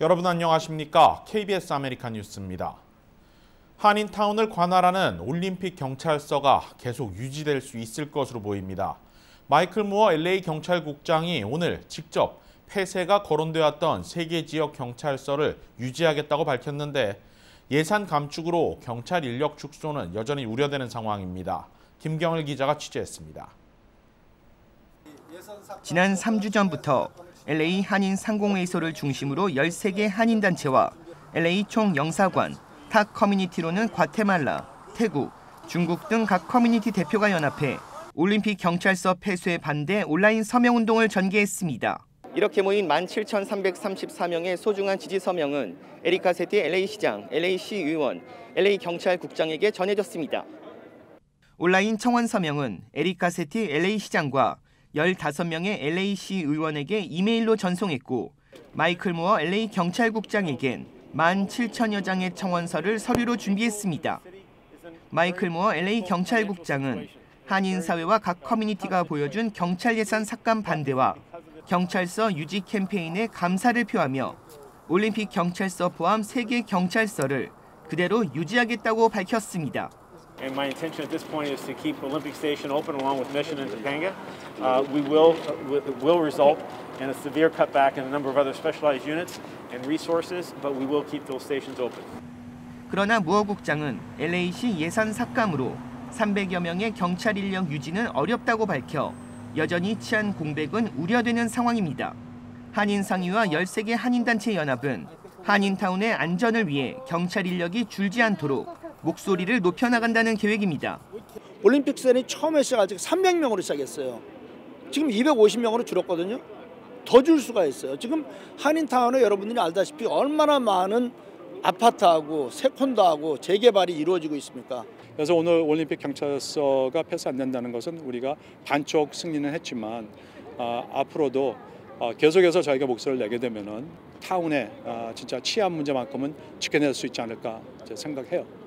여러분 안녕하십니까? KBS 아메리칸 뉴스입니다. 한인타운을 관할하는 올림픽 경찰서가 계속 유지될 수 있을 것으로 보입니다. 마이클 무어 LA 경찰국장이 오늘 직접 폐쇄가 거론되었던 3개 지역 경찰서를 유지하겠다고 밝혔는데 예산 감축으로 경찰 인력 축소는 여전히 우려되는 상황입니다. 김경일 기자가 취재했습니다. 지난 3주 전부터 LA 한인 상공회의소를 중심으로 13개 한인단체와 LA 총영사관, 타 커뮤니티로는 과테말라, 태국, 중국 등 각 커뮤니티 대표가 연합해 올림픽 경찰서 폐쇄 반대 온라인 서명운동을 전개했습니다. 이렇게 모인 17,334명의 소중한 지지 서명은 에릭 가세티 LA시장, LA시 의원, LA 경찰국장에게 전해졌습니다. 온라인 청원 서명은 에릭 가세티 LA시장과 15명의 LA시 의원에게 이메일로 전송했고 마이클 무어 LA 경찰국장에겐 17,000여 장의 청원서를 서류로 준비했습니다. 마이클 무어 LA 경찰국장은 한인사회와 각 커뮤니티가 보여준 경찰 예산 삭감 반대와 경찰서 유지 캠페인에 감사를 표하며 올림픽 경찰서 포함 3개 경찰서를 그대로 유지하겠다고 밝혔습니다. And my intention at this point is to keep Olympic Station open along with Mission and Topanga. We will result in a severe cutback in a number of other specialized units and resources, but we will keep those stations open. 그러나 무어 국장은 LA시 예산 삭감으로 300여 명의 경찰 인력 유지는 어렵다고 밝혀 여전히 치안 공백은 우려되는 상황입니다. 한인상의와 13개 한인단체 연합은 한인타운의 안전을 위해 경찰 인력이 줄지 않도록 목소리를 높여나간다는 계획입니다. 올림픽 시즌이 처음에 시작할 때 300명으로 시작했어요. 지금 250명으로 줄었거든요. 더 줄 수가 있어요. 지금 한인타운에 여러분들이 알다시피 얼마나 많은 아파트하고 세컨드하고 재개발이 이루어지고 있습니까? 그래서 오늘 올림픽 경찰서가 폐쇄 안 된다는 것은 우리가 반쪽 승리는 했지만 앞으로도 계속해서 저희가 목소리를 내게 되면은 타운의 진짜 치안 문제만큼은 지켜낼 수 있지 않을까 생각해요.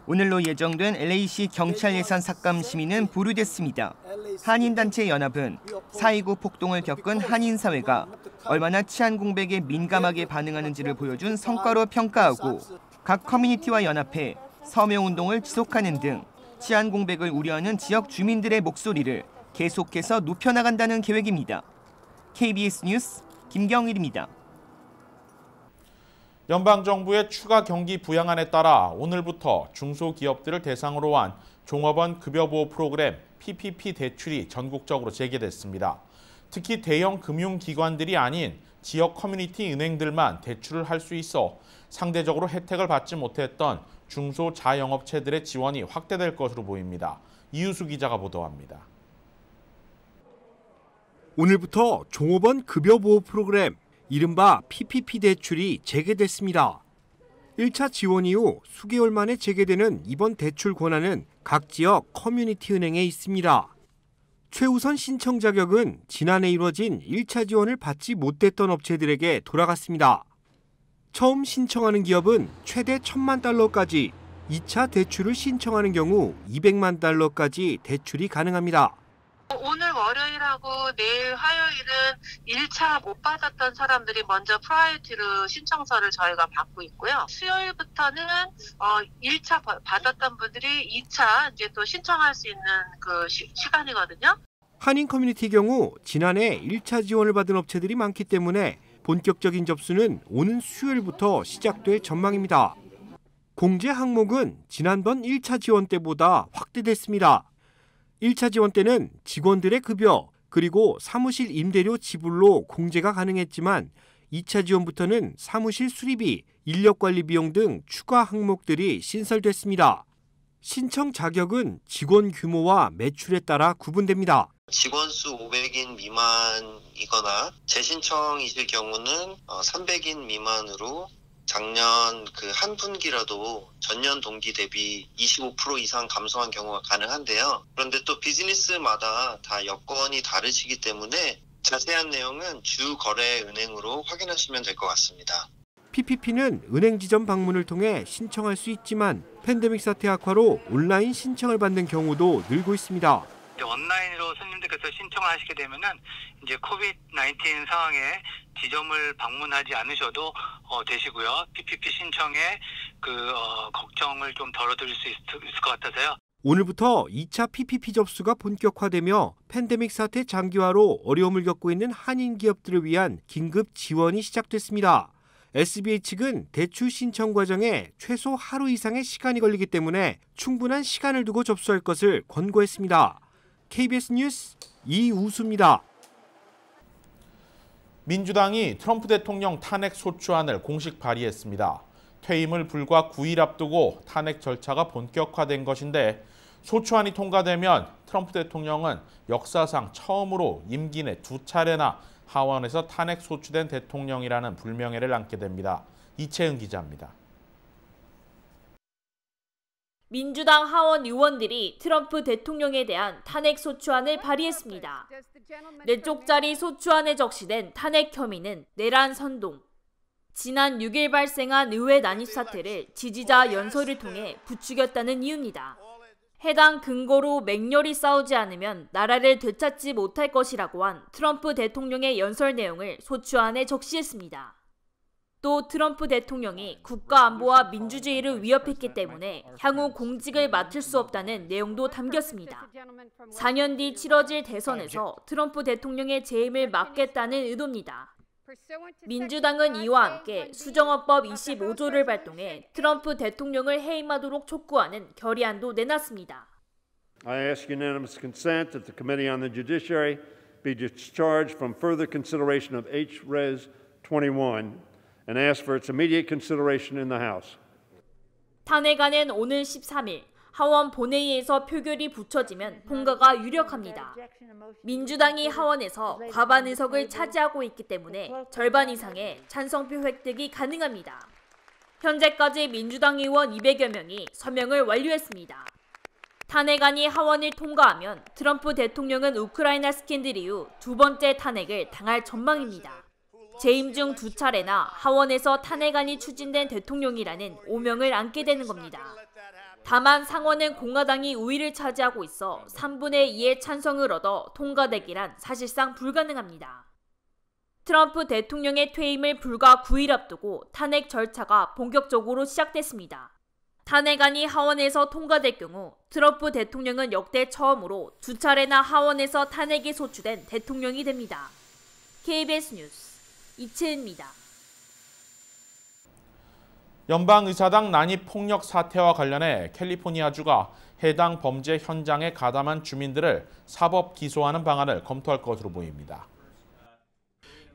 오늘로 예정된 LA시 경찰 예산 삭감 심의는 보류됐습니다. 한인단체 연합은 4.29 폭동을 겪은 한인사회가 얼마나 치안 공백에 민감하게 반응하는지를 보여준 성과로 평가하고 각 커뮤니티와 연합해 서명운동을 지속하는 등 치안 공백을 우려하는 지역 주민들의 목소리를 계속해서 높여나간다는 계획입니다. KBS 뉴스 김경일입니다. 연방정부의 추가 경기 부양안에 따라 오늘부터 중소기업들을 대상으로 한 종업원 급여보호 프로그램 PPP 대출이 전국적으로 재개됐습니다. 특히 대형 금융기관들이 아닌 지역 커뮤니티 은행들만 대출을 할 수 있어 상대적으로 혜택을 받지 못했던 중소자영업체들의 지원이 확대될 것으로 보입니다. 이유수 기자가 보도합니다. 오늘부터 종업원 급여보호 프로그램 이른바 PPP 대출이 재개됐습니다. 1차 지원 이후 수개월 만에 재개되는 이번 대출 권한은 각 지역 커뮤니티 은행에 있습니다. 최우선 신청 자격은 지난해 이뤄진 1차 지원을 받지 못했던 업체들에게 돌아갔습니다. 처음 신청하는 기업은 최대 $1,000만, 2차 대출을 신청하는 경우 $200만 대출이 가능합니다. 오늘 월요일하고 내일 화요일은 1차 못 받았던 사람들이 먼저 프라이어티로 신청서를 저희가 받고 있고요. 수요일부터는 1차 받았던 분들이 2차 이제 또 신청할 수 있는 그 시간이거든요. 한인 커뮤니티 경우 지난해 1차 지원을 받은 업체들이 많기 때문에 본격적인 접수는 오는 수요일부터 시작될 전망입니다. 공제 항목은 지난번 1차 지원 때보다 확대됐습니다. 1차 지원 때는 직원들의 급여 그리고 사무실 임대료 지불로 공제가 가능했지만 2차 지원부터는 사무실 수리비, 인력관리 비용 등 추가 항목들이 신설됐습니다. 신청 자격은 직원 규모와 매출에 따라 구분됩니다. 직원 수 500인 미만이거나 재신청이실 경우는 300인 미만으로 작년 그 한 분기라도 전년 동기 대비 25% 이상 감소한 경우가 가능한데요. 그런데 또 비즈니스마다 다 여건이 다르시기 때문에 자세한 내용은 주 거래 은행으로 확인하시면 될 것 같습니다. PPP는 은행 지점 방문을 통해 신청할 수 있지만 팬데믹 사태 악화로 온라인 신청을 받는 경우도 늘고 있습니다. 온라인으로 손님들께서 신청을 하시게 되면은 이제 코비드-19 상황에 지점을 방문하지 않으셔도 되시고요. PPP 신청에 걱정을 좀 덜어드릴 수 있을 것 같아서요. 오늘부터 2차 PPP 접수가 본격화되며 팬데믹 사태 장기화로 어려움을 겪고 있는 한인 기업들을 위한 긴급 지원이 시작됐습니다. SBA 측은 대출 신청 과정에 최소 하루 이상의 시간이 걸리기 때문에 충분한 시간을 두고 접수할 것을 권고했습니다. KBS 뉴스 이우수입니다. 민주당이 트럼프 대통령 탄핵 소추안을 공식 발의했습니다. 퇴임을 불과 9일 앞두고 탄핵 절차가 본격화된 것인데 소추안이 통과되면 트럼프 대통령은 역사상 처음으로 임기 내 2차례나 하원에서 탄핵 소추된 대통령이라는 불명예를 안게 됩니다. 이채은 기자입니다. 민주당 하원 의원들이 트럼프 대통령에 대한 탄핵 소추안을 발의했습니다. 4쪽짜리 소추안에 적시된 탄핵 혐의는 내란 선동. 지난 6일 발생한 의회 난입 사태를 지지자 연설을 통해 부추겼다는 이유입니다. 해당 근거로 맹렬히 싸우지 않으면 나라를 되찾지 못할 것이라고 한 트럼프 대통령의 연설 내용을 소추안에 적시했습니다. 또 트럼프 대통령이 국가안보와 민주주의를 위협했기 때문에 향후 공직을 맡을 수 없다는 내용도 담겼습니다. 4년 뒤 치러질 대선에서 트럼프 대통령의 재임을 막겠다는 의도입니다. 민주당은 이와 함께 수정헌법 25조를 발동해 트럼프 대통령을 해임하도록 촉구하는 결의안도 내놨습니다. I ask unanimous consent that the Committee on the Judiciary be discharged from further consideration of H-Res 21 and ask for its immediate consideration in the House. 탄핵안은 오늘 13일 하원 본회의에서 표결이 붙여지면 통과가 유력합니다. 민주당이 하원에서 과반 의석을 차지하고 있기 때문에 절반 이상의 찬성표 획득이 가능합니다. 현재까지 민주당 의원 200여 명이 서명을 완료했습니다. 탄핵안이 하원을 통과하면 트럼프 대통령은 우크라이나 스캔들 이후 2번째 탄핵을 당할 전망입니다. 재임 중 2차례나 하원에서 탄핵안이 추진된 대통령이라는 오명을 안게 되는 겁니다. 다만 상원은 공화당이 우위를 차지하고 있어 3분의 2의 찬성을 얻어 통과되기란 사실상 불가능합니다. 트럼프 대통령의 퇴임을 불과 9일 앞두고 탄핵 절차가 본격적으로 시작됐습니다. 탄핵안이 하원에서 통과될 경우 트럼프 대통령은 역대 처음으로 2차례나 하원에서 탄핵이 소추된 대통령이 됩니다. KBS 뉴스 이채은입니다. 연방의사당 난입 폭력 사태와 관련해 캘리포니아주가 해당 범죄 현장에 가담한 주민들을 사법 기소하는 방안을 검토할 것으로 보입니다.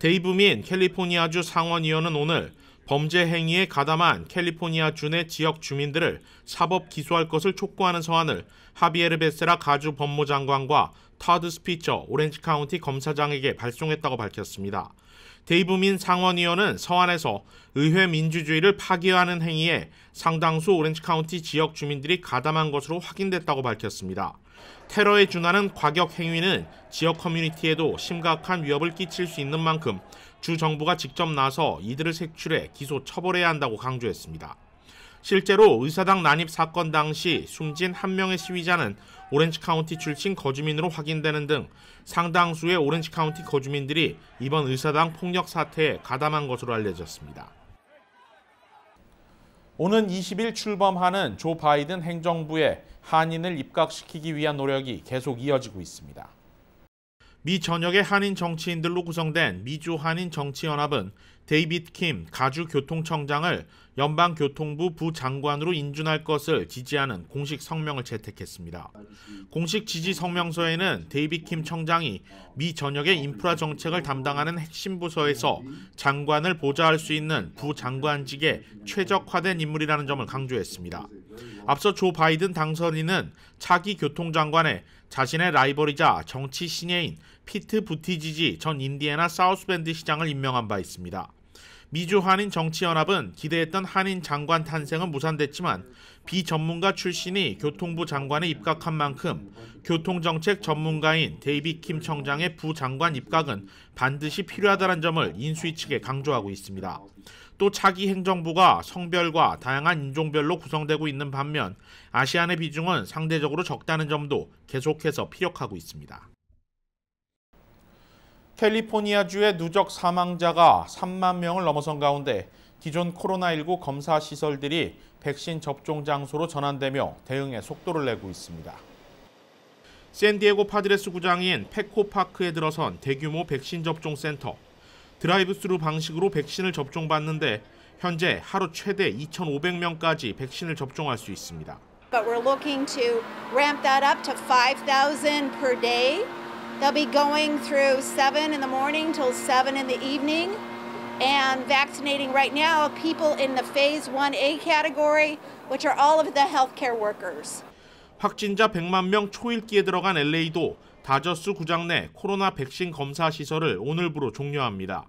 데이브 민 캘리포니아주 상원의원은 오늘 범죄 행위에 가담한 캘리포니아주 내 지역 주민들을 사법 기소할 것을 촉구하는 서한을 하비에르 베세라 가주 법무장관과 터드 스피처 오렌지 카운티 검사장에게 발송했다고 밝혔습니다. 데이브 민 상원의원은 서한에서 의회 민주주의를 파괴하는 행위에 상당수 오렌지 카운티 지역 주민들이 가담한 것으로 확인됐다고 밝혔습니다. 테러에 준하는 과격 행위는 지역 커뮤니티에도 심각한 위협을 끼칠 수 있는 만큼 주 정부가 직접 나서 이들을 색출해 기소 처벌해야 한다고 강조했습니다. 실제로 의사당 난입 사건 당시 숨진 한 명의 시위자는 오렌지 카운티 출신 거주민으로 확인되는 등 상당수의 오렌지 카운티 거주민들이 이번 의사당 폭력 사태에 가담한 것으로 알려졌습니다. 오는 20일 출범하는 조 바이든 행정부에 한인을 입각시키기 위한 노력이 계속 이어지고 있습니다. 미 전역의 한인 정치인들로 구성된 미주 한인 정치연합은 데이비드 킴 가주 교통청장을 연방교통부 부장관으로 인준할 것을 지지하는 공식 성명을 채택했습니다. 공식 지지 성명서에는 데이비드 킴 청장이 미 전역의 인프라 정책을 담당하는 핵심 부서에서 장관을 보좌할 수 있는 부장관직에 최적화된 인물이라는 점을 강조했습니다. 앞서 조 바이든 당선인은 차기 교통장관에 자신의 라이벌이자 정치 신예인 피트 부티지지 전 인디애나 사우스밴드 시장을 임명한 바 있습니다. 미주 한인 정치연합은 기대했던 한인 장관 탄생은 무산됐지만 비전문가 출신이 교통부 장관에 입각한 만큼 교통정책 전문가인 데이비드 킴 청장의 부장관 입각은 반드시 필요하다는 점을 인수위 측에 강조하고 있습니다. 또 차기 행정부가 성별과 다양한 인종별로 구성되고 있는 반면 아시안의 비중은 상대적으로 적다는 점도 계속해서 피력하고 있습니다. 캘리포니아주의 누적 사망자가 3만 명을 넘어선 가운데 기존 코로나19 검사 시설들이 백신 접종 장소로 전환되며 대응에 속도를 내고 있습니다. 샌디에고 파드레스 구장인 페코파크에 들어선 대규모 백신 접종 센터. 드라이브스루 방식으로 백신을 접종받는데 현재 하루 최대 2,500명까지 백신을 접종할 수 있습니다. But we're looking to ramp that up to 5,000 per day. They'll be going through 7 in the morning till 7 in the evening and vaccinating right now people in the phase 1A category, which are all of the healthcare workers. 확진자 100만 명 초읽기에 들어간 LA도 다저스 구장 내 코로나 백신 검사 시설을 오늘부로 종료합니다.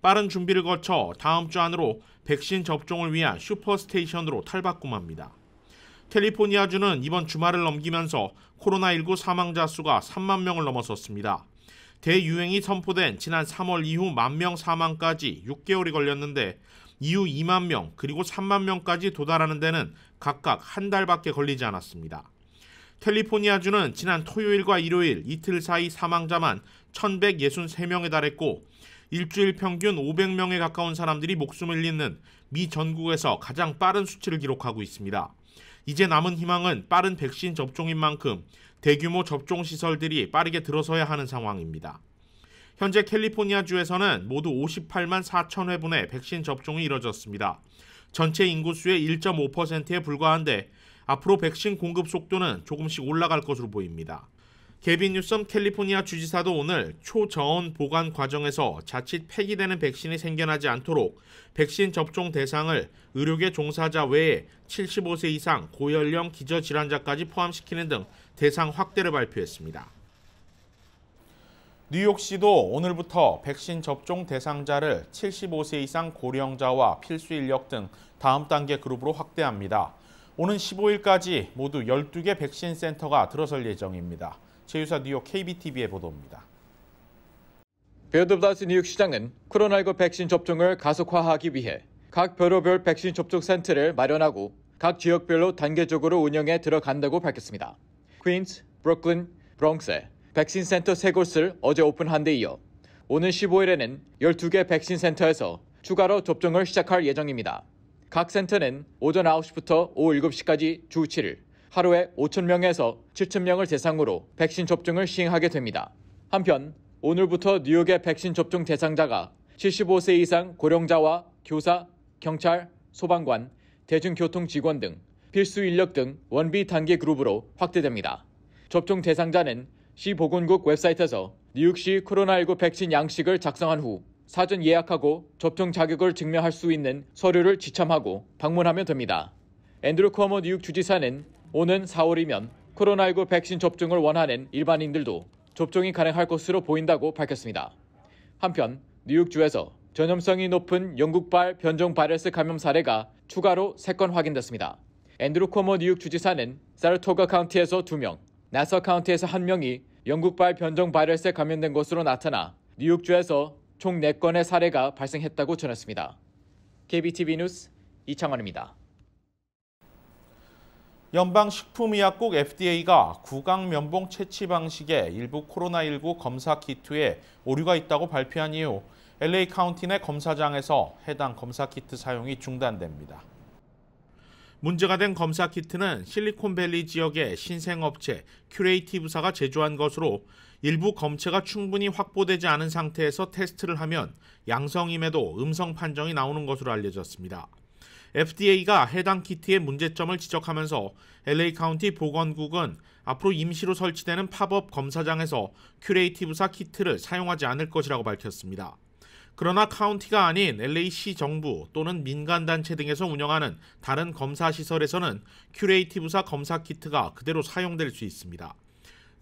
빠른 준비를 거쳐 다음 주 안으로 백신 접종을 위한 슈퍼스테이션으로 탈바꿈합니다. 캘리포니아주는 이번 주말을 넘기면서 코로나19 사망자 수가 3만 명을 넘어섰습니다. 대유행이 선포된 지난 3월 이후 1만 명 사망까지 6개월이 걸렸는데 이후 2만 명 그리고 3만 명까지 도달하는 데는 각각 한 달밖에 걸리지 않았습니다. 캘리포니아주는 지난 토요일과 일요일 이틀 사이 사망자만 1,163명에 달했고 일주일 평균 500명에 가까운 사람들이 목숨을 잃는 미 전국에서 가장 빠른 수치를 기록하고 있습니다. 이제 남은 희망은 빠른 백신 접종인 만큼 대규모 접종 시설들이 빠르게 들어서야 하는 상황입니다. 현재 캘리포니아주에서는 모두 58만 4천 회분의 백신 접종이 이뤄졌습니다. 전체 인구수의 1.5%에 불과한데 앞으로 백신 공급 속도는 조금씩 올라갈 것으로 보입니다. 게빈 뉴섬 캘리포니아 주지사도 오늘 초저온 보관 과정에서 자칫 폐기되는 백신이 생겨나지 않도록 백신 접종 대상을 의료계 종사자 외에 75세 이상 고연령 기저질환자까지 포함시키는 등 대상 확대를 발표했습니다. 뉴욕시도 오늘부터 백신 접종 대상자를 75세 이상 고령자와 필수 인력 등 다음 단계 그룹으로 확대합니다. 오는 15일까지 모두 12개 백신 센터가 들어설 예정입니다. 최유사 뉴욕 KBTV의 보도입니다. 베어드 블라스 뉴욕시장은 코로나19 백신 접종을 가속화하기 위해 각 별호별 백신 접종 센터를 마련하고 각 지역별로 단계적으로 운영에 들어간다고 밝혔습니다. 퀸스, 브루클린, 브롱스에 백신 센터 3곳을 어제 오픈한 데 이어 오는 15일에는 12개 백신 센터에서 추가로 접종을 시작할 예정입니다. 각 센터는 오전 9시부터 오후 7시까지 주 7일 하루에 5,000명에서 7,000명을 대상으로 백신 접종을 시행하게 됩니다. 한편 오늘부터 뉴욕의 백신 접종 대상자가 75세 이상 고령자와 교사, 경찰, 소방관, 대중교통 직원 등 필수 인력 등 원비 단계 그룹으로 확대됩니다. 접종 대상자는 시 보건국 웹사이트에서 뉴욕시 코로나19 백신 양식을 작성한 후 사전 예약하고 접종 자격을 증명할 수 있는 서류를 지참하고 방문하면 됩니다. 앤드루 커머 뉴욕 주지사는 오는 4월이면 코로나19 백신 접종을 원하는 일반인들도 접종이 가능할 것으로 보인다고 밝혔습니다. 한편 뉴욕주에서 전염성이 높은 영국발 변종 바이러스 감염 사례가 추가로 3건 확인됐습니다. 앤드루 커머 뉴욕 주지사는 사라토가 카운티에서 2명, 나서 카운티에서 1명이 영국발 변종 바이러스에 감염된 것으로 나타나 뉴욕주에서 총 4건의 사례가 발생했다고 전했습니다. KBTV 뉴스 이창원입니다. 연방식품의약국 FDA가 구강면봉 채취 방식의 일부 코로나19 검사 키트에 오류가 있다고 발표한 이후 LA 카운티 내 검사장에서 해당 검사 키트 사용이 중단됩니다. 문제가 된 검사 키트는 실리콘밸리 지역의 신생업체 큐레이티브사가 제조한 것으로 일부 검체가 충분히 확보되지 않은 상태에서 테스트를 하면 양성임에도 음성 판정이 나오는 것으로 알려졌습니다. FDA가 해당 키트의 문제점을 지적하면서 LA 카운티 보건국은 앞으로 임시로 설치되는 팝업 검사장에서 큐레이티브사 키트를 사용하지 않을 것이라고 밝혔습니다. 그러나 카운티가 아닌 LA시 정부 또는 민간단체 등에서 운영하는 다른 검사시설에서는 큐레이티브사 검사 키트가 그대로 사용될 수 있습니다.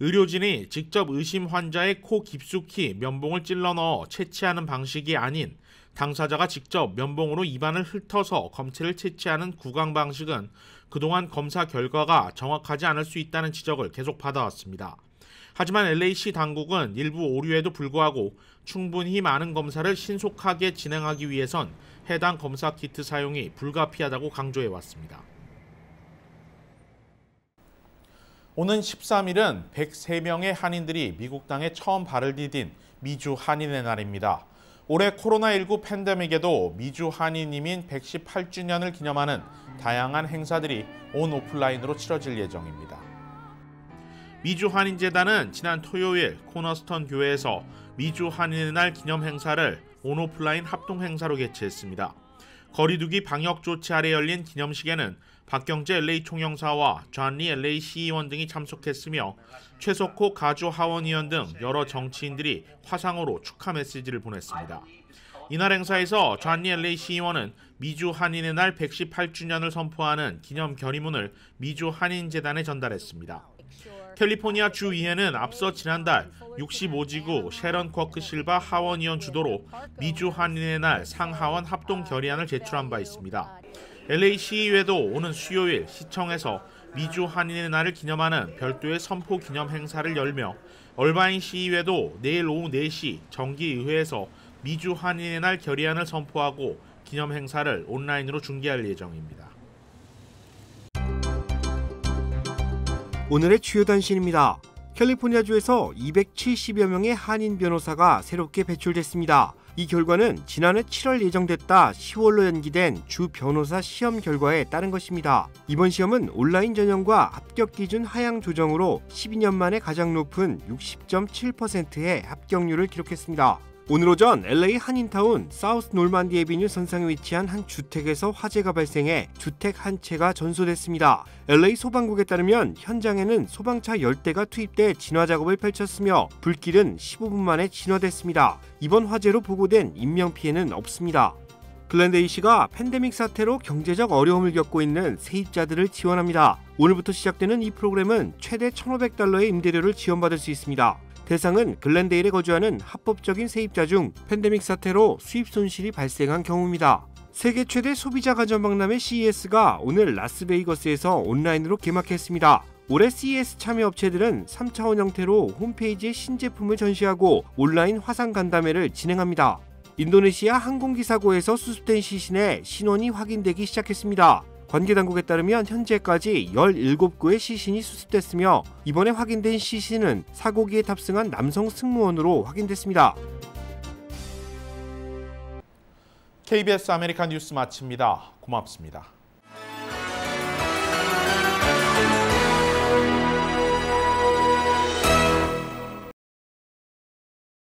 의료진이 직접 의심 환자의 코 깊숙이 면봉을 찔러 넣어 채취하는 방식이 아닌 당사자가 직접 면봉으로 입안을 훑어서 검체를 채취하는 구강 방식은 그동안 검사 결과가 정확하지 않을 수 있다는 지적을 계속 받아왔습니다. 하지만 LA시 당국은 일부 오류에도 불구하고 충분히 많은 검사를 신속하게 진행하기 위해선 해당 검사 키트 사용이 불가피하다고 강조해왔습니다. 오는 13일은 103명의 한인들이 미국 땅에 처음 발을 디딘 미주 한인의 날입니다. 올해 코로나19 팬데믹에도 미주 한인이민 118주년을 기념하는 다양한 행사들이 온 오프라인으로 치러질 예정입니다. 미주 한인재단은 지난 토요일 코너스턴 교회에서 미주 한인의 날 기념 행사를 온 오프라인 합동 행사로 개최했습니다. 거리두기 방역 조치 아래 열린 기념식에는 박경재 LA 총영사와 존리 LA 시의원 등이 참석했으며 최석호 가주 하원의원 등 여러 정치인들이 화상으로 축하 메시지를 보냈습니다. 이날 행사에서 존리 LA 시의원은 미주 한인의 날 118주년을 선포하는 기념 결의문을 미주 한인재단에 전달했습니다. 캘리포니아 주의회는 앞서 지난달 65지구 셰런 쿼크 실바 하원의원 주도로 미주 한인의 날 상하원 합동 결의안을 제출한 바 있습니다. LA 시의회도 오는 수요일 시청에서 미주 한인의 날을 기념하는 별도의 선포 기념 행사를 열며 얼바인 시의회도 내일 오후 4시 정기의회에서 미주 한인의 날 결의안을 선포하고 기념 행사를 온라인으로 중계할 예정입니다. 오늘의 주요 단신입니다. 캘리포니아주에서 270여 명의 한인 변호사가 새롭게 배출됐습니다. 이 결과는 지난해 7월 예정됐다 10월로 연기된 주 변호사 시험 결과에 따른 것입니다. 이번 시험은 온라인 전형과 합격 기준 하향 조정으로 12년 만에 가장 높은 60.7%의 합격률을 기록했습니다. 오늘 오전 LA 한인타운 사우스 놀만디 애비뉴 선상에 위치한 한 주택에서 화재가 발생해 주택 한 채가 전소됐습니다. LA 소방국에 따르면 현장에는 소방차 10대가 투입돼 진화 작업을 펼쳤으며 불길은 15분 만에 진화됐습니다. 이번 화재로 보고된 인명피해는 없습니다. 글렌데이시가 팬데믹 사태로 경제적 어려움을 겪고 있는 세입자들을 지원합니다. 오늘부터 시작되는 이 프로그램은 최대 $1,500의 임대료를 지원받을 수 있습니다. 대상은 글렌데일에 거주하는 합법적인 세입자 중 팬데믹 사태로 수입 손실이 발생한 경우입니다. 세계 최대 소비자 가전박람회 CES가 오늘 라스베이거스에서 온라인으로 개막했습니다. 올해 CES 참여 업체들은 3차원 형태로 홈페이지에 신제품을 전시하고 온라인 화상 간담회를 진행합니다. 인도네시아 항공기사고에서 수습된 시신의 신원이 확인되기 시작했습니다. 관계당국에 따르면 현재까지 17구의 시신이 수습됐으며 이번에 확인된 시신은 사고기에 탑승한 남성 승무원으로 확인됐습니다. KBS 아메리칸 뉴스 마칩니다. 고맙습니다.